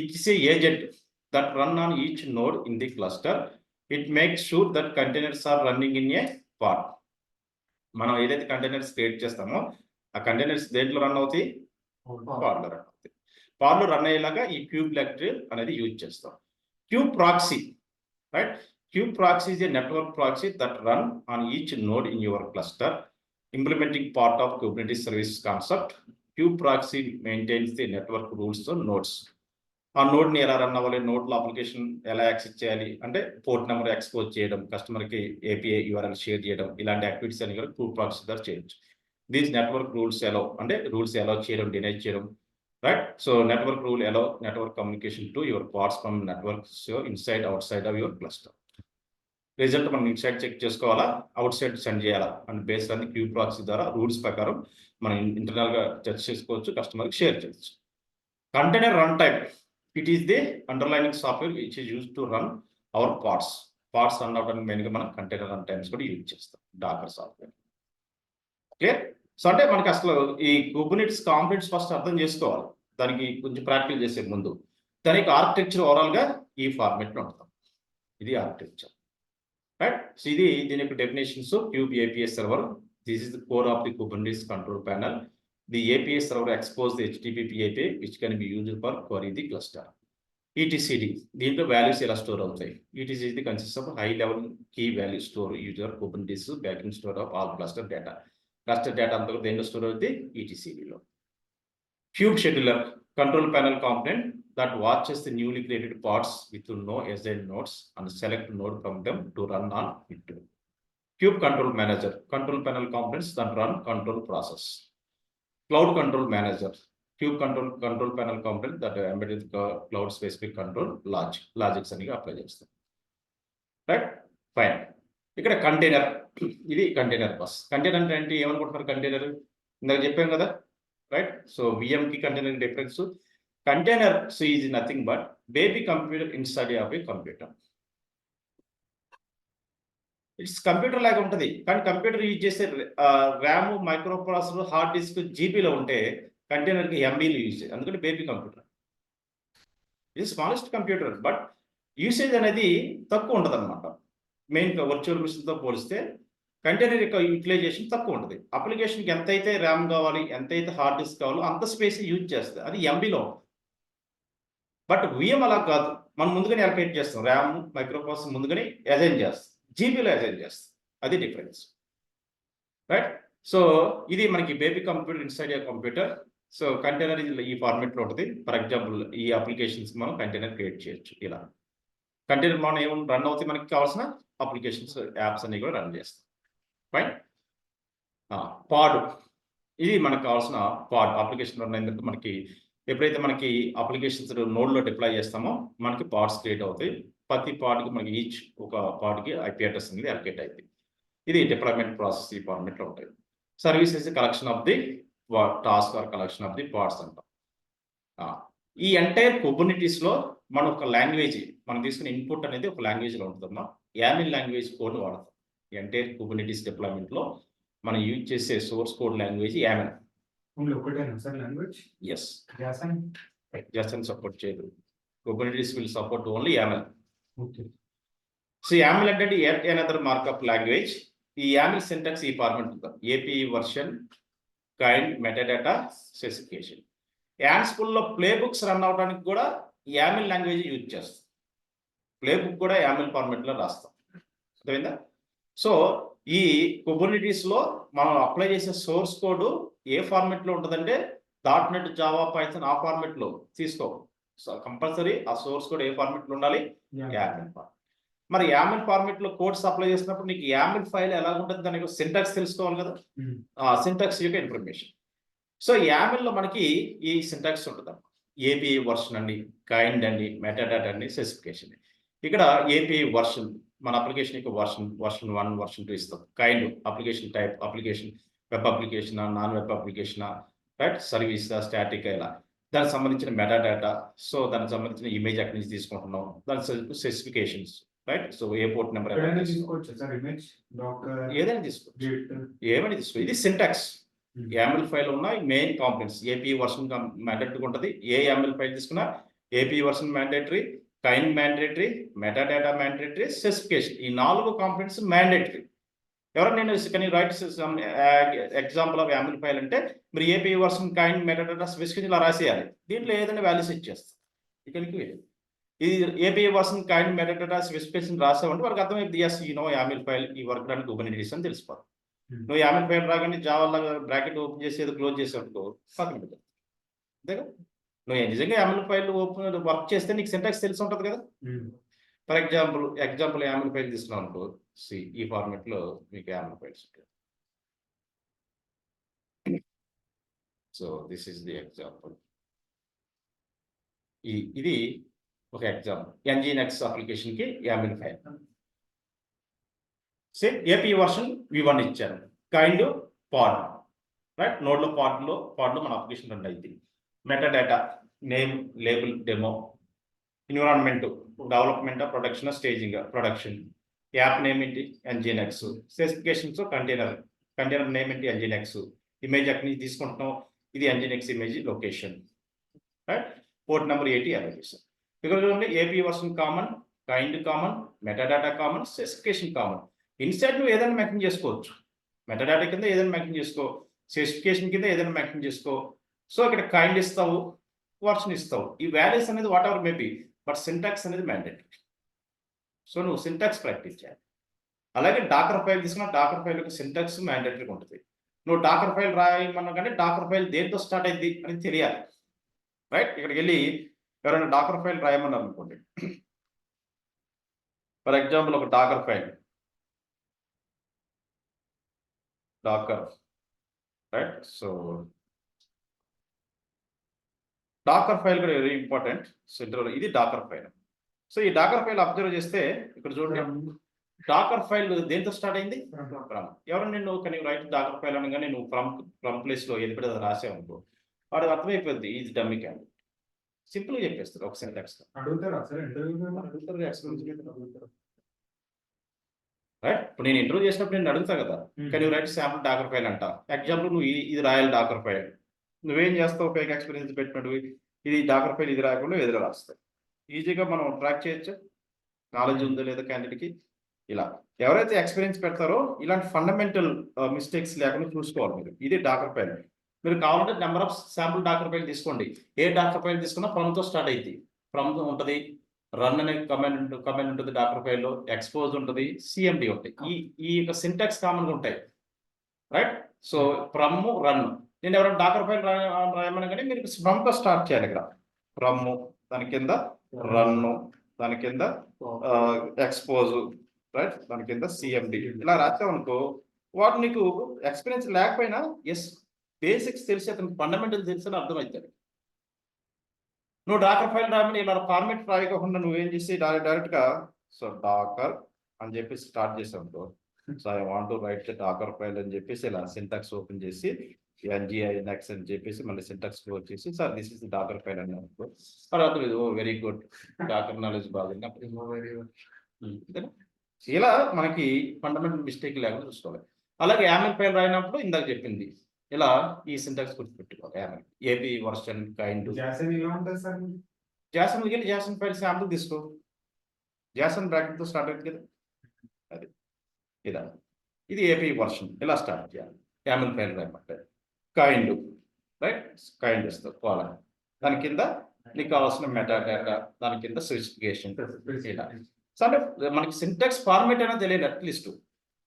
It's a agent that run on each node in the cluster. It makes sure that containers are running in a pod. మనం ఏదైతే containers create చేస్తామో ఆ containers దేంట్లో run అవుతాయి? పార్ట్లో run అవుతాయి. పార్ట్లో రన్ అయ్యేలాగా ఈ క్యూబ్లెట్ అనేది యూజ్ చేస్తాం. Cube proxy, right? Cube proxy is a network proxy that run on each node in your cluster, implementing part of Kubernetes service concept. Cube proxy maintains the network rules on nodes. ఆ నోడ్ని ఎలా run అవ్వాలి, నోడ్లో application ఎలా access చేయాలి అంటే port number expose చేయడం, కస్టమర్కి ఏపీఐ యూఆర్ఎల్ షేర్ చేయడం, ఇలాంటి యాక్టివిటీస్ అని కూడా క్యూబ్ ప్రాక్సీ ద్వారా చేయొచ్చు. దీస్ నెట్వర్క్ రూల్స్ ఎలా అంటే రూల్స్ ఎలా చేయడం, డినై చేయడం, రైట్? సో నెట్వర్క్ రూల్ ఎలా network communication to your parts from network inside out side of your cluster. Result మనం ఇన్సైడ్ చెక్ చేసుకోవాలా, అవుట్ సైడ్ సెండ్ చేయాలా అని బేస్డ్ ఆన్ క్యూబ్ ప్రాక్సీ ద్వారా రూల్స్ ప్రకారం మనం ఇంటర్నల్గా చర్చ చేసుకోవచ్చు, కస్టమర్కి షేర్ చేయొచ్చు. Container run type. It is the underlying software which is used to run our parts. Parts run అవడానికి మెయిన్గా మనం కంటైనర్ రన్ టైమ్స్ కూడా యూజ్ చేస్తాం, డాకర్ సాఫ్ట్వేర్. క్లియర్? సో అంటే మనకి అసలు ఈ కుబర్నెటిస్ కాంపోనెంట్స్ ఫస్ట్ అర్థం చేసుకోవాలి. దానికి కొంచెం ప్రాక్టికల్ చేసే ముందు దానికి ఆర్కిటెక్చర్ ఓవరాల్గా ఈ ఫార్మేట్లో ఉంటుంది. ఇది ఆర్కిటెక్చర్, రైట్? సో ఇది దీని యొక్క definitions. Cube APS server. This is the core of the Kubernetes control panel. The API server expose the HTTP API which can be used for query the cluster. ETCD, దీంట్లో values ఎలా store అవుతాయి? ETCD is the consists of high level key value store user Kubernetes backend store of all cluster data. Cluster data అంతా కూడా దేంట్లో store అవుతుంది? ETCD లో. Cube scheduler, control panel component that watches the newly created parts with no agent nodes and select node from them to run on it. Cube control manager, control panel components that run control process. Cloud control manager, cube control panel component that embedded cloud specific control logics అని apply చేస్తాం, right? Fine. ఇక్కడ container, ఇది container bus. Container అంటే ఏంటి, ఏమనుకుంటున్నారు? Container ఇందాక చెప్పాం కదా, రైట్? సో విఎంకి container difference. Container so is nothing but baby computer inside of a computer. It's computer లాగా ఉంటుంది, కానీ కంప్యూటర్ యూజ్ చేసే RAM, micro processor, hard disk జీబీలో ఉంటే కంటైనర్కి ఎంబీలు యూజ్ చేయాలి. అందుకని బేబీ కంప్యూటర్. ఇది స్మాలెస్ట్ కంప్యూటర్, బట్ యూసేజ్ అనేది తక్కువ ఉంటుంది అనమాట. మెయిన్గా వర్చువల్ మిషన్తో పోలిస్తే కంటైనర్ యొక్క యూటిలైజేషన్ తక్కువ ఉంటుంది. అప్లికేషన్కి ఎంతైతే ర్యామ్ కావాలి, ఎంతైతే హార్డ్ డిస్క్ కావాలో అంత స్పేస్ యూజ్ చేస్తుంది, అది ఎంబీలో. బట్ విఎం అలా కాదు, మనం ముందుగానే అలకేట్ చేస్తాం. ర్యామ్, మైక్రో ప్రాసెసర్ ముందుగానే అజైన్ చేస్తాం, జీబీలో అజైన్ చేస్తాం. అది డిఫరెన్స్, రైట్? సో ఇది మనకి బేబీ కంప్యూటర్ ఇన్సైడ్ ఏ కంప్యూటర్. సో కంటైనర్ ఈ ఫార్మేట్లో ఉంటుంది. ఫర్ ఎగ్జాంపుల్ ఈ అప్లికేషన్స్ మనం కంటైనర్ క్రియేట్ చేయొచ్చు. ఇలా కంటైనర్ మనం ఏమైనా రన్ అవుతాయి, మనకి కావాల్సిన అప్లికేషన్స్, యాప్స్ అన్ని కూడా రన్ చేస్తాం. ఫైన్. పాడ్, ఇది మనకు కావాల్సిన పాడ్. అప్లికేషన్ రన్ అయినందుకు మనకి ఎప్పుడైతే మనకి అప్లికేషన్స్ నోడ్లో డిప్లాయ్ చేస్తామో మనకి పాడ్స్ క్రియేట్ అవుతాయి. ప్రతి పాడ్కి మనకి ఈచ్ ఒక పాడ్కి ఐపీ అడ్రస్ అనేది అలకేట్ అవుతుంది. ఇది డిప్లాయ్మెంట్ ప్రాసెస్ ఈ ఫార్మేట్లో ఉంటుంది. Service is collection of the task are collection of the parts అంటాం. ఈ ఎంటైర్ కుబర్నెటిస్లో మనం ఒక లాంగ్వేజ్, మనం తీసుకునే ఇన్పుట్ అనేది ఒక లాంగ్వేజ్లో ఉంటుందమ్మా. యామిల్ లాంగ్వేజ్ కోడ్ వాడతాం. ఎంటైర్ కుబర్నెటిస్ డిప్లాయ్మెంట్లో మనం యూజ్ చేసే source code language YAML. Yes, JSON support చేయదు. Kubernetes will support only YAML. So YAML అంటే అనదర్ మార్కప్ లాంగ్వేజ్. ఈ యామిల్ సింటాక్స్ ఈ ఫార్మాట్ ఉంటుంది. API version, kind, metadata, playbook కూడా యామిల్ ఫార్మెట్లో రాస్తాం. అర్థమైందా? సో ఈ కుబర్నిటీస్లో మనం అప్లై చేసే సోర్స్ కోడ్ ఏ ఫార్మెట్లో ఉంటుందంటే .NET జావా పైథాన్ ఆ ఫార్మెట్లో తీసుకో. సో కంపల్సరీ ఆ సోర్స్ కోడ్ ఏ ఫార్మెట్లో ఉండాలి? యామిల్ ఫార్మెట్. మరి యామిల్ ఫార్మెట్లో కోడ్స్ అప్లై చేసినప్పుడు నీకు యామిల్ ఫైల్ ఎలా ఉంటుంది, దానికి సింటాక్స్ తెలుసుకోవాలి కదా, సింటాక్స్ యొక్క ఇన్ఫర్మేషన్. సో యామిల్లో మనకి ఈ సింటాక్స్ ఉంటుంది. ఏపీఐ వర్షన్ అండి, కైండ్ అండి, మెటాడాటా అండి, స్పెసిఫికేషన్. ఇక్కడ ఏపీఐ వర్షన్ మన అప్లికేషన్ యొక్క వర్షన్ 1, వర్షన్ 2 ఇస్తాం. Kind application type, application web అప్లికేషనా, నాన్ వెబ్ అప్లికేషనా, రైట్, సర్వీసా, స్టాటిక్ ఇలా. దానికి సంబంధించిన మెటాడాటా, సో దానికి సంబంధించిన ఇమేజ్ అక్కడి నుంచి తీసుకుంటున్నాం, దాని స్పెసిఫికేషన్స్, రైట్. సో ఏ పోర్ట్ నెంబర్ ఏదైనా తీసుకోవచ్చు. ఏమైనా తీసుకో. ఇది సింటాక్స్. YAML ఫైల్ ఉన్న main components. API version mandatory ఉంటుంది. ఏ YAML ఫైల్ తీసుకున్నా API version mandatory, kind mandatory, metadata mandatory, specification, ఈ 4 కాంపోనెంట్స్ మ్యాండేటరీ. ఎవరైనా నేను can you write example of YAML file అంటే మీరు API version, kind, metadata, specification ఇలా రాసేయాలి. దీంట్లో ఏదైనా వాల్యూస్ ఇచ్చేస్తాం. ఇక్కడికి ఇది API version, kind, metadata, specification రాసామంటే వాళ్ళకి అర్థమైంది, yes you know YAML file ఈ వర్క్ రానికి కుబర్నిటీస్ అని తెలిసిపోతుంది. నువ్వు YAML ఫైల్ రాగానే జావా బ్రాకెట్ ఓపెన్ చేసి ఏదో క్లోజ్ చేసేటప్పుడు పక్కన పెట్టావు. అంతేగా, నువ్వు నిజంగా YAML ఫైల్ ఓపెన్ వర్క్ చేస్తే నీకు సింటాక్స్ తెలిసి ఉంటుంది కదా. ఫర్ ఎగ్జాంపుల్ YAML ఫైల్ తీసుకున్నాం అనుకో, ఈ ఫార్మెట్లో మీకు YAML ఫైల్స్ ఉంటాయి. So this is the example. ఇది ఒక ఎగ్జాంపుల్. NGINX అప్లికేషన్కి YAML file. Same API version V1 ఇచ్చారు, కైండ్ పాడ్, రైట్. నోడ్లో పాడ్లో మన అప్లికేషన్ రన్ అయింది. Metadata name, label, demo, environment development, production, staging, production, app name ఏంటి NGINX, స్పెసిఫికేషన్స్ కంటైనర్ నేమ్ ఏంటి NGINX, ఇమేజ్ అక్కడి నుంచి తీసుకుంటున్నాం, ఇది NGINX image location, right. Port number 80 అలా చేస్తాం. ఇక్కడ చూడండి, API version common, kind common, metadata common, specification common. Inside నువ్వు ఏదైనా మెన్షన్ చేసుకోవచ్చు. మెటాడాటా కింద ఏదైనా మెన్షన్ చేసుకో, స్పెసిఫికేషన్ కింద ఏదైనా మెన్షన్ చేసుకో. సో ఇక్కడ కైండ్ ఇస్తావు, వర్షన్ ఇస్తావు. ఈ వాల్యూస్ అనేది what ever maybe, but syntax అనేది మ్యాండేటరీ. సో నువ్వు సింటాక్స్ ప్రాక్టీస్ చేయాలి. అలాగే డాకర్ ఫైల్ తీసుకున్నా, డాకర్ ఫైల్ యొక్క సింటాక్స్ మ్యాండేటరీగా ఉంటుంది. నువ్వు డాకర్ ఫైల్ రాయమన్నా కానీ డాకర్ ఫైల్ దేంతో స్టార్ట్ అయింది అని తెలియాలి, రైట్. ఇక్కడికి వెళ్ళి ఎవరైనా డాకర్ ఫైల్ రాయమన్నారు అనుకోండి, ఫర్ ఎగ్జాంపుల్ ఒక Docker file, Docker, right. So Docker file కూడా వెరీ ఇంపార్టెంట్. సో ఇది డాకర్ ఫైల్. సో ఈ డాకర్ ఫైల్ అబ్జర్వ్ చేస్తే ఇక్కడ చూడండి, డాకర్ ఫైల్ దేంతో స్టార్ట్ అయింది? ఫ్రమ్. ఎవరైనా నేను కానీ రైట్ డాకర్ ఫైల్ అనగానే నువ్వు ఫ్రమ్ ప్లేస్లో ఏది పెడితే అది రాసావు అనుకో, వాడు అర్థమైపోద్ది ఇది డమ్మీ క్యాండ్. సింపుల్గా చెప్పేస్తారు ఒక సింటాక్స్. రైట్. ఇప్పుడు నేను ఇంటర్వ్యూ చేసినప్పుడు నేను అడుగుతా కదా, కానీ రైట్ శాంపుల్ డాకర్ ఫైల్ అంట. ఎగ్జాంపుల్ నువ్వు ఇది రాయాలి డాకర్ ఫైల్, నువ్వేం చేస్తావు? ఫేక్ ఎక్స్పీరియన్స్ పెట్టినట్టు ఇది డాకర్ ఫైల్ ఇది రాయకుండా ఎదురు రాస్తాయి. ఈజీగా మనం ట్రాక్ చేయొచ్చు, నాలెడ్జ్ ఉందో లేదా క్యాండిడేట్కి. ఇలా ఎవరైతే ఎక్స్పీరియన్స్ పెడతారో ఇలాంటి ఫండమెంటల్ మిస్టేక్స్ లేకుండా చూసుకోవాలి మీరు. ఇది డాకర్ ఫైల్. మీరు కావాలంటే number of sample Docker file తీసుకోండి. ఏ డాకర్ ఫైల్ తీసుకున్నా ఫ్రమ్తో స్టార్ట్ అయింది. ఫ్రమ్ ఉంటుంది, రన్ అనే కమాండ్ ఉంటుంది డాకర్ ఫైల్లో, ఎక్స్పోజ్ ఉంటుంది, CMD ఉంటాయి. ఈ యొక్క సింటాక్స్ కామన్గా ఉంటాయి, రైట్. So from, run. నేను ఎవరైనా డాకర్ ఫైల్ రాయమని కానీ మీరు ఫ్రమ్తో స్టార్ట్ చేయాలి. ఇక్కడ ఫ్రమ్, దాని కింద రన్, దాని కింద ఎక్స్పోజ్, రైట్, దాని కింద CMD ఇలా రాసామనుకో, వాడు నీకు ఎక్స్పీరియన్స్ లేకపోయినా ఎస్ బేసిక్స్ తెలిసి అతనికి ఫండమెంటల్ తెలిసి అని అర్థమవుతుంది. నువ్వు డాకర్ ఫైల్ రాయమని ఇలా ఫార్మేట్ రాయకుండా నువ్వేం చేసి డైరెక్ట్గా సో డాకర్ అని చెప్పేసి స్టార్ట్ చేసావు. So I want to write the Docker file అని చెప్పేసి ఇలా సింటాక్స్ ఓపెన్ చేసి NGINX అని చెప్పేసి మళ్ళీ సింటాక్స్ క్లోజ్ చేసి sir this is Docker file అని అనుకో, తర్వాత oh very good Docker knowledge బాగుంది. ఇలా మనకి ఫండమెంటల్ మిస్టేక్ లేకుండా చూసుకోవాలి. అలాగే YAML ఫైల్ రాయినప్పుడు ఇందాక చెప్పింది ఇలా ఈ సింటాక్స్ గుర్తుపెట్టుకోవాలి. YAML API version, kind. JSON వెళ్ళి జాసన్ ఫైల్ శాంపుల్ తీసుకో, జాసన్ బ్రాకెట్తో స్టార్ట్ అవుతుంది కదా, అది ఇలా. ఇది ఏపీ వర్షన్, ఇలా స్టార్ట్ చేయాలి. YAML ఫైల్ రాయమంటే కైండ్, రైట్, కైండ్ ఇస్తావు కాలం, దాని కింద నీకు కావాల్సిన మెటా డేటా దాని కింద స్పెసిఫికేషన్ ఇలా. సో అంటే మనకి సింటాక్స్ ఫార్మేట్ అనేది తెలియదు అట్లీస్ట్.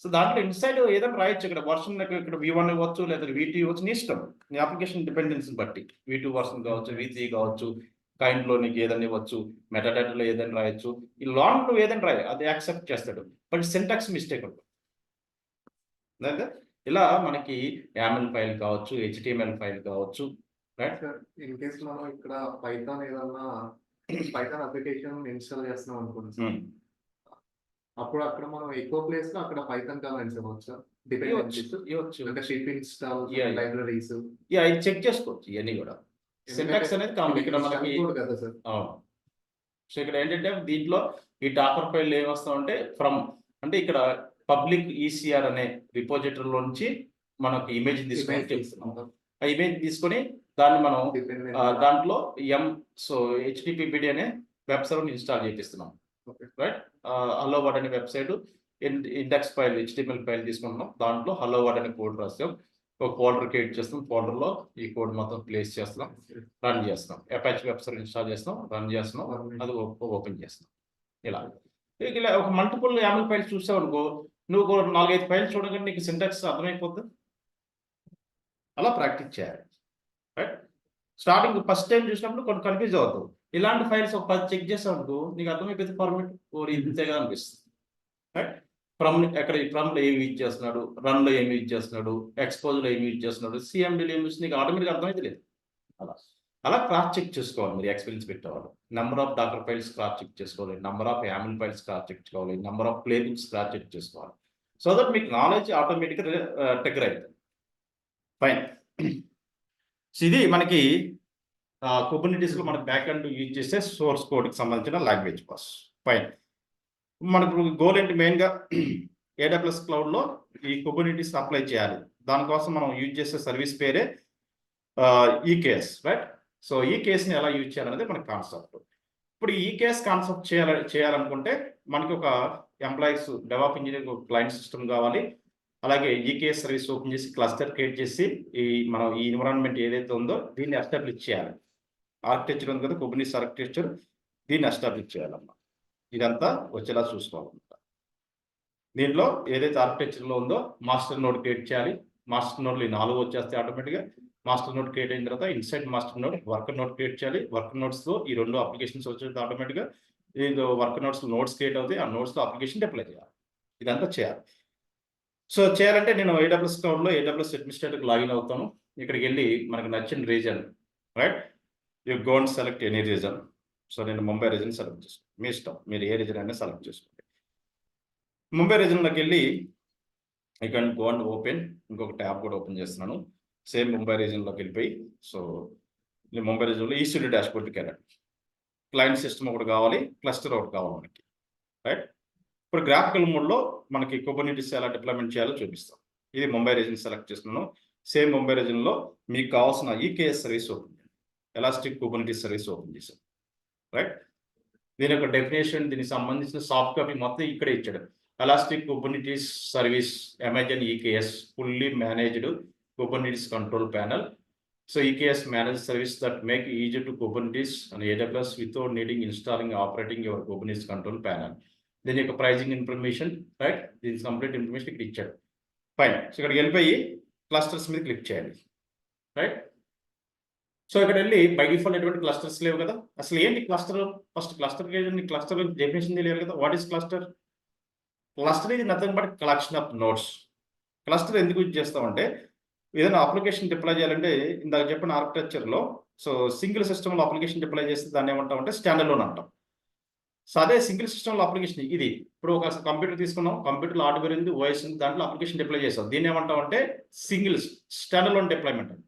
సో దాంట్లో ఇన్సైడ్ ఏదైనా రాయొచ్చు. ఇక్కడ వర్షన్ ఇక్కడ V1 ఇవ్వచ్చు, లేదా V2 ఇవ్వచ్చు, నీ ఇష్టం. నీ అప్లికేషన్ డిపెండెన్సీని బట్టి V2 వర్షన్ కావచ్చు, V3 కావచ్చు, కైండ్లో నీకు ఏదైనా ఇవ్వచ్చు, మెటాడేటాలో ఏదైనా రాయొచ్చు. ఈ లాంగ్ నువ్వు ఏదైనా రాయి, అది యాక్సెప్ట్ చేస్తాడు. బట్ సింటాక్స్ మిస్టేక్ ఉంటుంది. లేదా ఇలా మనకి YAML ఫైల్ కావచ్చు, HTML ఫైల్ కావచ్చు, రైట్? ఇన్ కేస్ మనం ఇక్కడ పైథాన్ ఏదన్నా పైథాన్ అప్లికేషన్ ఇన్స్టాల్ చేస్తున్నాం అనుకోండి సార్, అప్పుడు అక్కడ మనం ఎక్కువ ప్లేస్ లో అక్కడ పైథాన్ కామెంట్స్ ఇవ్వచ్చు, డిపెండెన్సీస్ ఇవ్వచ్చు. అంటే షిప్ ఇన్స్టాల్ Yeah. లైబ్రరీస్, ఇది చెక్ చేసుకోవచ్చు ఇవన్నీ కూడా. సింటాక్స్ అనేది కామన్ ఇక్కడ మనకి. కదా సార్. అవును. సో ఇక్కడ ఏంటంటే దీంట్లో ఈ డాకర్ ఫైల్ ఏమొస్తామంటే ఫ్రమ్ అంటే ఇక్కడ పబ్లిక్ ECR అనే రిపోజిటరీలో నుంచి మనకి ఇమేజ్ తీసుకొని తెలుస్తున్నాం. ఆ ఇమేజ్ తీసుకొని దాన్ని మనం దాంట్లో HTTPD అనే వెబ్ సర్వర్ ఇన్స్టాల్ చేపిస్తున్నాం, రైట్? హలో వర్డ్ అనే website index file HTML file తీసుకుంటున్నాం. దాంట్లో హలో వర్డ్ అనే కోడ్ రాస్తాం, ఒక ఫోల్డర్ క్రియేట్ చేస్తాం. ఫోల్డర్లో ఈ కోడ్ మొత్తం ప్లేస్ చేస్తాం, రన్ చేస్తాం. అపాచీ వెబ్ సర్వర్ ఇన్స్టాల్ చేస్తాం, రన్ చేస్తున్నాం, అది ఓపెన్ చేస్తాం. ఇలా ఒక మల్టిపుల్ YAML ఫైల్స్ చూసావు అనుకో, నువ్వు 4-5 ఫైల్స్ చూడగానే నీకు సింటాక్స్ అర్థమైపోతుంది. అలా ప్రాక్టీస్ చేయాలి, రైట్? స్టార్టింగ్ ఫస్ట్ టైం చూసినప్పుడు కొన్ని కన్ఫ్యూజ్ అవుతావు. ఇలాంటి ఫైల్స్ ఒక 10 చెక్ చేసావు అనుకో, నీకు అర్థమైపోతుంది ఫార్మేట్. ఇంతే కదా అనిపిస్తుంది, రైట్? ఫ్రమ్లో ఏమి యూజ్ చేస్తున్నాడు, రన్లో ఏమి యూజ్ చేస్తున్నాడు, ఎక్స్పోజ్లో ఏమి యూజ్ చేస్తున్నాడు, CMDలో ఏమి యూజ్, నీకు ఆటోమేటిక్గా అర్థమైతే లేదు. అలా క్రాస్ చెక్ చేసుకోవాలి. మీరు ఎక్స్పీరియన్స్ పెట్టేవాళ్ళు number of docker files cross check చేసుకోవాలి, number of YAML files cross check చేసుకోవాలి, number of play books cross check చేసుకోవాలి. సో దట్ మీకు నాలెడ్జ్ ఆటోమేటిక్గా ట్రిగ్గర్ అవుతుంది. ఫైన్. సో ఇది మనకి కుబర్నెటిస్లో మనకి బ్యాక్ ఎండ్ యూజ్ చేసే సోర్స్ కోడ్కి సంబంధించిన లాంగ్వేజ్ పాస్. ఫైన్. మనకు గోల్ ఏంటి మెయిన్గా AWS క్లౌడ్లో ఈ కుబర్నెటిస్ అప్లై చేయాలి. దానికోసం మనం యూజ్ చేసే సర్వీస్ పేరే EKS, రైట్? సో EKSని ఎలా యూజ్ చేయాలనేది మనకి కాన్సెప్ట్. ఇప్పుడు EKS కాన్సెప్ట్ చేయాలనుకుంటే మనకి ఒక employees develop engineering client system కావాలి. అలాగే EKS సర్వీస్ ఓపెన్ చేసి క్లస్టర్ క్రియేట్ చేసి మనం ఈ ఎన్విరాన్మెంట్ ఏదైతే ఉందో దీన్ని ఎస్టాబ్లిష్ చేయాలి. ఆర్కిటెక్చర్ ఉంది కదా, కుబర్నెటిస్ ఆర్కిటెక్చర్, దీన్ని ఎస్టాబ్లిష్ చేయాలన్నమాట. ఇదంతా వచ్చేలా చూసుకోవాలన్నమాట. దీంట్లో ఏదైతే ఆర్కిటెక్చర్లో ఉందో మాస్టర్ నోడ్ క్రియేట్ చేయాలి. మాస్టర్ నోడ్లు 4 వచ్చేస్తాయి ఆటోమేటిక్గా. మాస్టర్ నోడ్ క్రియేట్ అయిన తర్వాత inside master node worker node create చేయాలి. వర్కర్ నోడ్స్లో ఈ 2 అప్లికేషన్స్ వచ్చేది ఆటోమేటిక్గా. ఇది వర్కర్ నోడ్స్ నోట్స్ క్రియేట్ అవుతాయి, ఆ నోట్స్లో అప్లికేషన్ డిప్లై చేయాలి. ఇదంతా చేయాలి. సో చేయాలంటే నేను AWS క్లౌడ్లో AWS అడ్మినిస్ట్రేటర్కి లాగిన్ అవుతాను. ఇక్కడికి వెళ్ళి మనకు నచ్చిన reason, right? You go and select any reason. So నేను ముంబై రీజన్ సెలెక్ట్ చేసుకుంటాను. మీ ఇష్టం, మీరు ఏ రీజన్ అయినా సెలెక్ట్ చేసుకోండి. ముంబై రీజన్లోకి వెళ్ళి ఇక్కడ గో అండ్ ఓపెన్, ఇంకొక ట్యాబ్ కూడా ఓపెన్ చేస్తున్నాను. సేమ్ ముంబై రీజన్లోకి వెళ్ళిపోయి, సో ముంబై రీజన్లో EC2 డాష్బోర్డ్కి వెళ్ళండి. క్లయింట్ సిస్టమ్ ఒకటి కావాలి, క్లస్టర్ ఒకటి కావాలి మనకి, రైట్? ఇప్పుడు గ్రాఫికల్ మోడ్లో మనకి కుబర్నెటిస్ ఎలా డిప్లాయ్మెంట్ చేయాలో చూపిస్తాం. ఇది ముంబై రీజన్ సెలెక్ట్ చేస్తున్నాను. సేమ్ ముంబై రీజన్లో మీకు కావాల్సిన EKS సర్వీస్ ఓపెన్ చేయండి. ఎలాస్టిక్ కుబర్నెటిస్ సర్వీస్ ఓపెన్ చేశాం, రైట్? దీని యొక్క డెఫినేషన్, దీనికి సంబంధించిన సాఫ్ట్ కాపీ మొత్తం ఇక్కడే ఇచ్చాడు. Elastic Kubernetes service Amazon EKS fully managed Kubernetes control panel. So EKS managed service that make it easy to Kubernetes and AWS without needing installing operating your Kubernetes control panel. Then you have pricing information, right? This is complete information ఇక్కడ ఇచ్చాడు. Fine. So ఇక్కడికి వెళ్ళిపోయి clusters మీద click చేయాలి, right? So ఇక్కడ వెళ్ళి by default ఎటువంటి clusters లేవు కదా. అసలు ఏంటి క్లస్టర్? ఫస్ట్ క్లస్టర్ డెఫినేషన్ తెలియాలి కదా. What is cluster? క్లస్టర్ ఇది nothing but collection of nodes. Cluster ఎందుకు యూజ్ చేస్తామంటే ఏదైనా అప్లికేషన్ డిప్లాయ్ చేయాలంటే ఇందాక చెప్పిన ఆర్కిటెక్చర్లో సో సింగిల్ సిస్టంలో అప్లికేషన్ డిప్లాయ్ చేస్తే దాన్ని ఏమంటామంటే స్టాండ్ అలోన్ అంటాం. సో అదే సింగిల్ సిస్టంలో అప్లికేషన్ ఇది. ఇప్పుడు ఒక కంప్యూటర్ తీసుకున్నాం, కంప్యూటర్లో హార్డ్వేర్ ఉంది, OS ఉంది, దాంట్లో అప్లికేషన్ డిప్లాయ్ చేస్తాం. దీన్ని ఏమంటామంటే సింగిల్ స్టాండ్ అలోన్ డిప్లాయ్మెంట్ అంటాం.